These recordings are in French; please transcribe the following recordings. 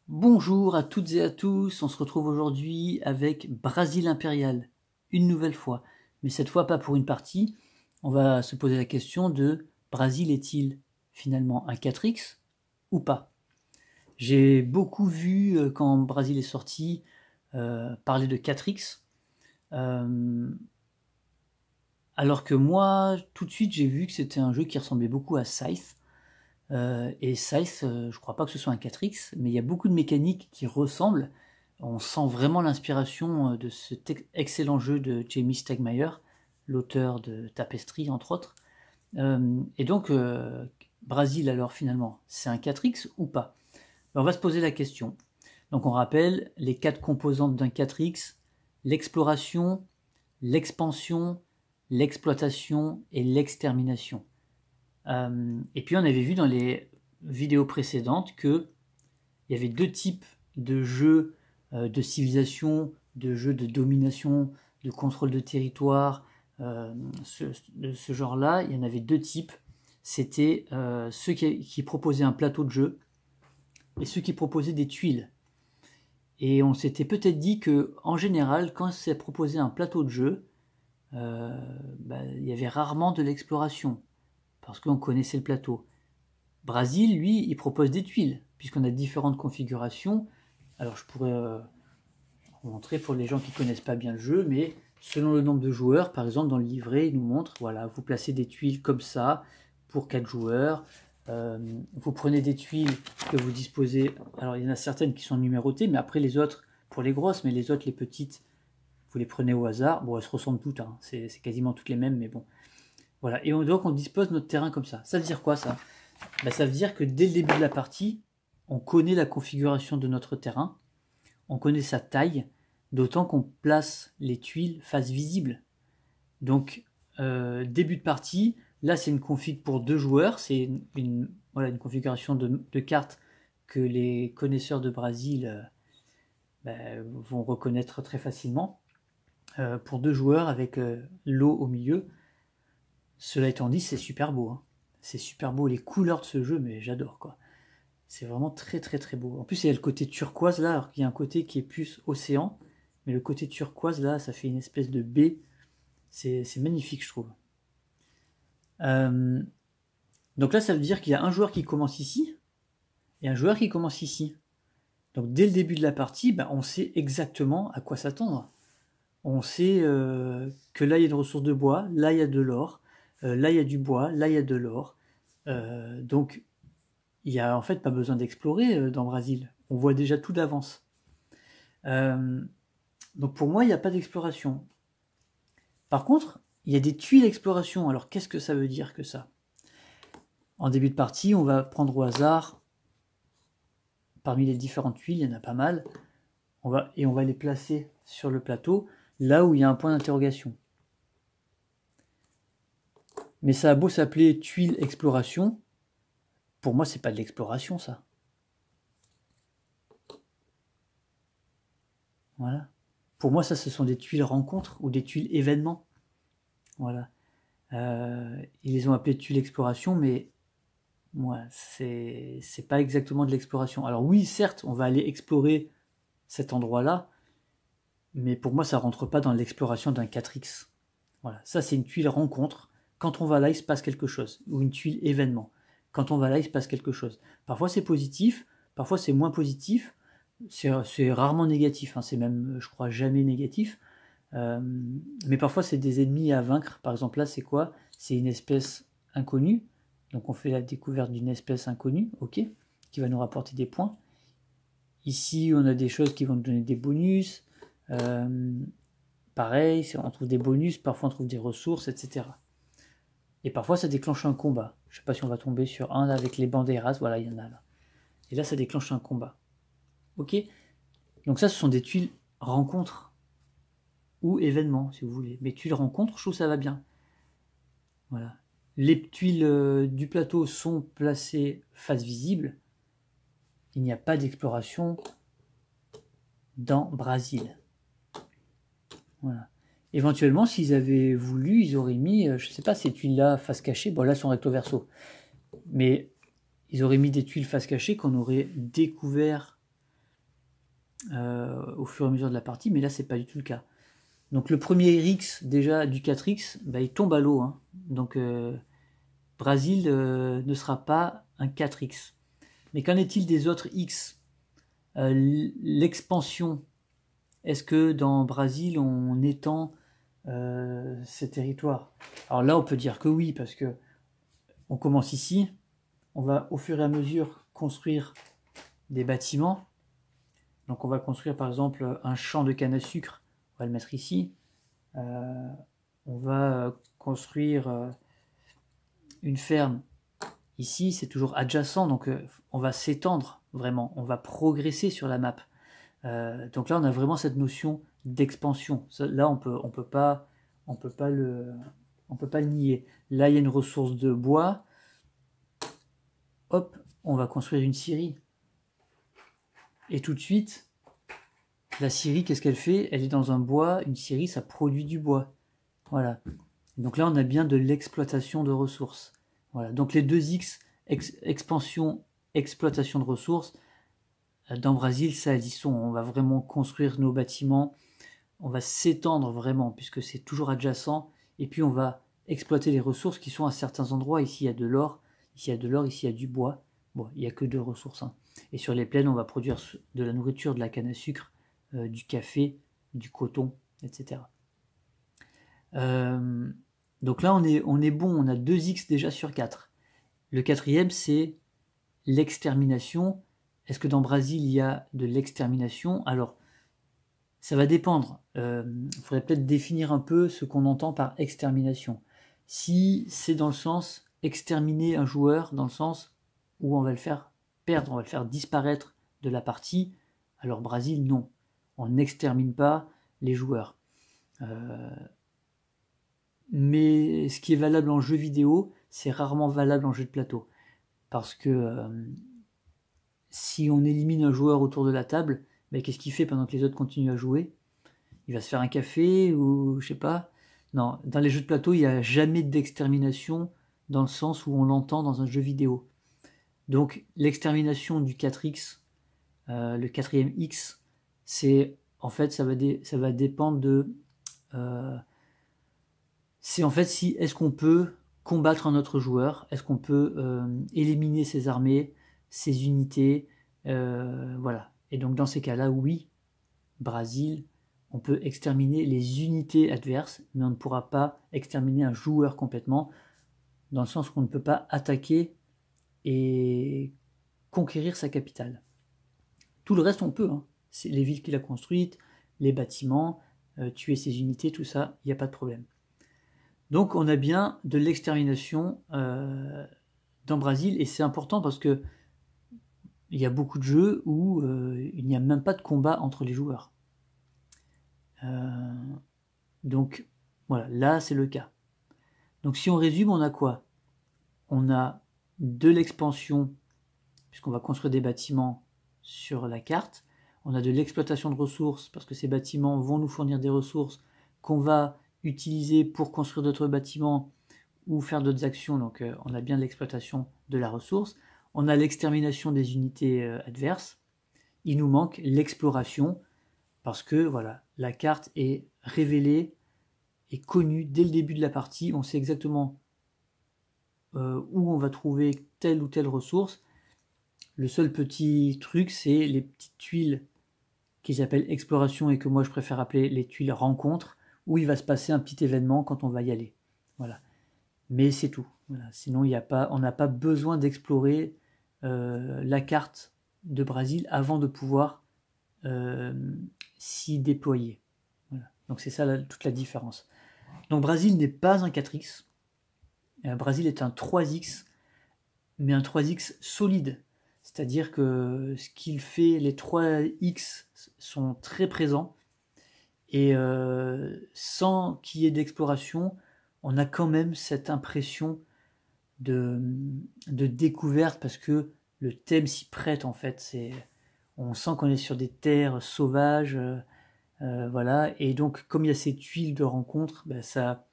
Bonjour à toutes et à tous, on se retrouve aujourd'hui avec Brasil Impérial, une nouvelle fois, mais cette fois pas pour une partie, on va se poser la question de Brasil est-il finalement un 4X ou pas? J'ai beaucoup vu quand Brasil est sorti parler de 4X, euh, alors que moi tout de suite j'ai vu que c'était un jeu qui ressemblait beaucoup à Scythe. Et Scythe, je crois pas que ce soit un 4X, mais il y a beaucoup de mécaniques qui ressemblent. On sent vraiment l'inspiration de cet excellent jeu de Jamie Stegmaier, l'auteur de Tapestry entre autres. Et donc, Brasil alors finalement, c'est un 4X ou pas? On va se poser la question. Donc on rappelle les 4 composantes d'un 4X, l'exploration, l'expansion, l'exploitation et l'extermination. Et puis on avait vu dans les vidéos précédentes que il y avait 2 types de jeux de civilisation, de jeux de domination, de contrôle de territoire, de ce genre-là. Il y en avait 2 types. C'était ceux qui proposaient un plateau de jeu et ceux qui proposaient des tuiles. Et on s'était peut-être dit que en général, quand c'est proposé un plateau de jeu, il y avait rarement de l'exploration parce qu'on connaissait le plateau. Brasil, lui, il propose des tuiles, puisqu'on a différentes configurations. Alors je pourrais vous montrer pour les gens qui ne connaissent pas bien le jeu, mais selon le nombre de joueurs, par exemple dans le livret, il nous montre, voilà, vous placez des tuiles comme ça pour 4 joueurs. Vous prenez des tuiles que vous disposez, alors il y en a certaines qui sont numérotées, mais après les autres, pour les grosses, mais les autres, les petites, vous les prenez au hasard. Bon, elles se ressemblent toutes, hein. C'est quasiment toutes les mêmes, mais bon. Voilà, et donc on dispose notre terrain comme ça. Ça veut dire quoi ça? Ça veut dire que dès le début de la partie, on connaît la configuration de notre terrain, on connaît sa taille, d'autant qu'on place les tuiles face visible. Donc, début de partie, là c'est une config pour 2 joueurs, c'est une configuration de cartes que les connaisseurs de Brasil vont reconnaître très facilement. Pour 2 joueurs avec l'eau au milieu. Cela étant dit, c'est super beau. Hein. C'est super beau, les couleurs de ce jeu, mais j'adore quoi. C'est vraiment très très très beau. En plus, il y a le côté turquoise là, alors qu'il y a un côté qui est plus océan, mais le côté turquoise là, ça fait une espèce de baie. C'est magnifique, je trouve. Donc là, ça veut dire qu'il y a un joueur qui commence ici et un joueur qui commence ici. Donc dès le début de la partie, on sait exactement à quoi s'attendre. On sait que là, il y a des ressources de bois, là, il y a de l'or, là, il y a du bois, là, il y a de l'or. Donc, il n'y a en fait pas besoin d'explorer dans Brasil. On voit déjà tout d'avance. Donc pour moi, il n'y a pas d'exploration. Par contre, il y a des tuiles d'exploration. Alors qu'est-ce que ça veut dire que ça? En début de partie, on va prendre au hasard, parmi les différentes tuiles, il y en a pas mal, on va les placer sur le plateau, là où il y a un point d'interrogation. Mais ça a beau s'appeler tuile exploration, pour moi, c'est pas de l'exploration, ça. Voilà. Pour moi, ça, ce sont des tuiles rencontres ou des tuiles événements. Voilà. Ils les ont appelées tuiles exploration, mais moi, c'est pas exactement de l'exploration. Alors oui, certes, on va aller explorer cet endroit-là, mais pour moi, ça rentre pas dans l'exploration d'un 4X. Voilà. Ça, c'est une tuile rencontre. Quand on va là, il se passe quelque chose. Ou une tuile événement. Quand on va là, il se passe quelque chose. Parfois, c'est positif, parfois, c'est moins positif. C'est rarement négatif, hein. C'est même, je crois, jamais négatif. Mais parfois, c'est des ennemis à vaincre. Par exemple, là, c'est quoi? C'est une espèce inconnue. Donc, on fait la découverte d'une espèce inconnue, ok, qui va nous rapporter des points. Ici, on a des choses qui vont nous donner des bonus. Pareil, on trouve des bonus, parfois on trouve des ressources, etc. Et parfois, ça déclenche un combat. Je ne sais pas si on va tomber sur un avec les banderas. Voilà, il y en a là. Et là, ça déclenche un combat. Ok? Donc ça, ce sont des tuiles rencontres ou événements, si vous voulez. Mais tuiles rencontres, je trouve que ça va bien. Voilà. Les tuiles du plateau sont placées face visible. Il n'y a pas d'exploration dans Brasil. Voilà. Éventuellement, s'ils avaient voulu, ils auraient mis, je ne sais pas, ces tuiles-là face cachée. Bon, là, elles sont recto verso. Mais ils auraient mis des tuiles face cachée qu'on aurait découvert au fur et à mesure de la partie, mais là c'est pas du tout le cas. Donc le premier Rx déjà du 4X, bah, il tombe à l'eau, hein. Donc Brasil ne sera pas un 4X. Mais qu'en est-il des autres X? L'expansion, est-ce que dans Brasil on étend ces territoires? Alors là on peut dire que oui, parce que on commence ici, on va au fur et à mesure construire des bâtiments. Donc on va construire par exemple un champ de canne à sucre, on va le mettre ici. On va construire une ferme ici, c'est toujours adjacent, donc on va s'étendre vraiment, on va progresser sur la map. Donc là on a vraiment cette notion d'expansion. Là on peut pas le nier. Là il y a une ressource de bois, hop, on va construire une scierie. Et tout de suite, la scierie, qu'est-ce qu'elle fait? Elle est dans un bois, une scierie, ça produit du bois. Voilà. Donc là, on a bien de l'exploitation de ressources. Voilà. Donc les deux X, expansion, exploitation de ressources, dans Brasil, ça, elles y sont. On va vraiment construire nos bâtiments, on va s'étendre vraiment, puisque c'est toujours adjacent, et puis on va exploiter les ressources qui sont à certains endroits. Ici, il y a de l'or, ici, il y a de l'or, ici, il y a du bois. Bon, il n'y a que deux ressources, hein. Et sur les plaines, on va produire de la nourriture, de la canne à sucre, du café, du coton, etc. Donc là, on est bon, on a 2x déjà sur 4. Le quatrième, c'est l'extermination. Est-ce que dans Brasil, il y a de l'extermination? Alors, ça va dépendre. Il faudrait peut-être définir un peu ce qu'on entend par extermination. Si c'est dans le sens exterminer un joueur, dans le sens où on va le faire perdre, on va le faire disparaître de la partie, alors Brasil, non. On n'extermine pas les joueurs. Mais ce qui est valable en jeu vidéo, c'est rarement valable en jeu de plateau. Parce que si on élimine un joueur autour de la table, ben, qu'est-ce qu'il fait pendant que les autres continuent à jouer? Il va se faire un café ou je sais pas. Non, dans les jeux de plateau, il n'y a jamais d'extermination dans le sens où on l'entend dans un jeu vidéo. Donc l'extermination du 4X, le quatrième X, c'est en fait ça va dépendre de c'est en fait si est-ce qu'on peut combattre un autre joueur, est-ce qu'on peut éliminer ses armées, ses unités, voilà. Et donc dans ces cas-là, oui, Brasil, on peut exterminer les unités adverses, mais on ne pourra pas exterminer un joueur complètement, dans le sens qu'on ne peut pas attaquer et conquérir sa capitale. Tout le reste, on peut, hein. C'est les villes qu'il a construites, les bâtiments, tuer ses unités, tout ça, il n'y a pas de problème. Donc on a bien de l'extermination dans Brasil, et c'est important parce que il y a beaucoup de jeux où il n'y a même pas de combat entre les joueurs. Donc voilà, là c'est le cas. Donc si on résume, on a quoi? On a de l'expansion, puisqu'on va construire des bâtiments sur la carte. On a de l'exploitation de ressources, parce que ces bâtiments vont nous fournir des ressources qu'on va utiliser pour construire d'autres bâtiments ou faire d'autres actions. Donc on a bien l'exploitation de la ressource. On a l'extermination des unités adverses. Il nous manque l'exploration, parce que voilà, la carte est révélée et connue dès le début de la partie. On sait exactement où on va trouver telle ou telle ressource. Le seul petit truc, c'est les petites tuiles qui s'appellent exploration et que moi je préfère appeler les tuiles rencontres, où il va se passer un petit événement quand on va y aller. Voilà. Mais c'est tout. Voilà. Sinon, on n'a pas besoin d'explorer la carte de Brasil avant de pouvoir s'y déployer. Voilà. Donc c'est ça toute la différence. Donc Brasil n'est pas un 4X. Brasil est un 3X, mais un 3X solide. C'est-à-dire que ce qu'il fait, les 3X sont très présents. Et sans qu'il y ait d'exploration, on a quand même cette impression de découverte, parce que le thème s'y prête en fait. On sent qu'on est sur des terres sauvages, voilà. Et donc comme il y a ces tuiles de rencontre, ben, ça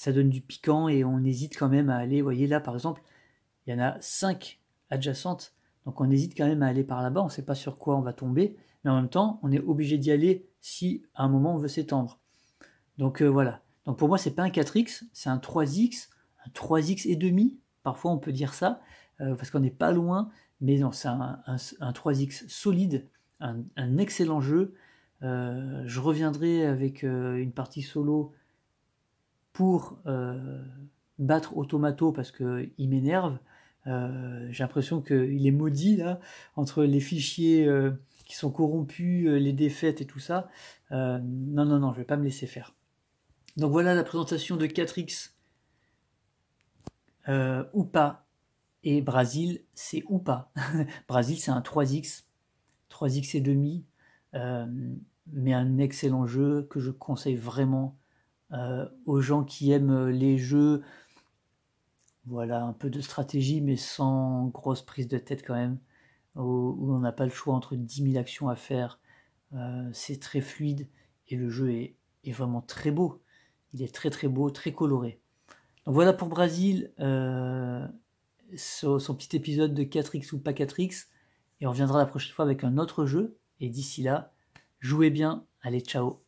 donne du piquant et on hésite quand même à aller. Vous voyez là par exemple, il y en a 5 adjacentes. Donc on hésite quand même à aller par là-bas, on ne sait pas sur quoi on va tomber, mais en même temps, on est obligé d'y aller si à un moment on veut s'étendre. Donc voilà. Donc pour moi, c'est pas un 4x, c'est un 3x, un 3x et demi. Parfois, on peut dire ça, parce qu'on n'est pas loin. Mais non, c'est un 3x solide, un excellent jeu. Je reviendrai avec une partie solo pour battre Automato parce qu'il m'énerve. J'ai l'impression qu'il est maudit là, entre les fichiers qui sont corrompus, les défaites et tout ça. Non, je vais pas me laisser faire. Donc voilà la présentation de 4X ou pas. Et Brasil, c'est ou pas. Brasil, c'est un 3X, 3X et demi, mais un excellent jeu que je conseille vraiment aux gens qui aiment les jeux, voilà, un peu de stratégie, mais sans grosse prise de tête quand même, où on n'a pas le choix entre 10 000 actions à faire. C'est très fluide et le jeu est vraiment très beau. Il est très très beau, très coloré. Donc voilà pour Brasil, son petit épisode de 4X ou pas 4X. Et on reviendra la prochaine fois avec un autre jeu. Et d'ici là, jouez bien. Allez, ciao.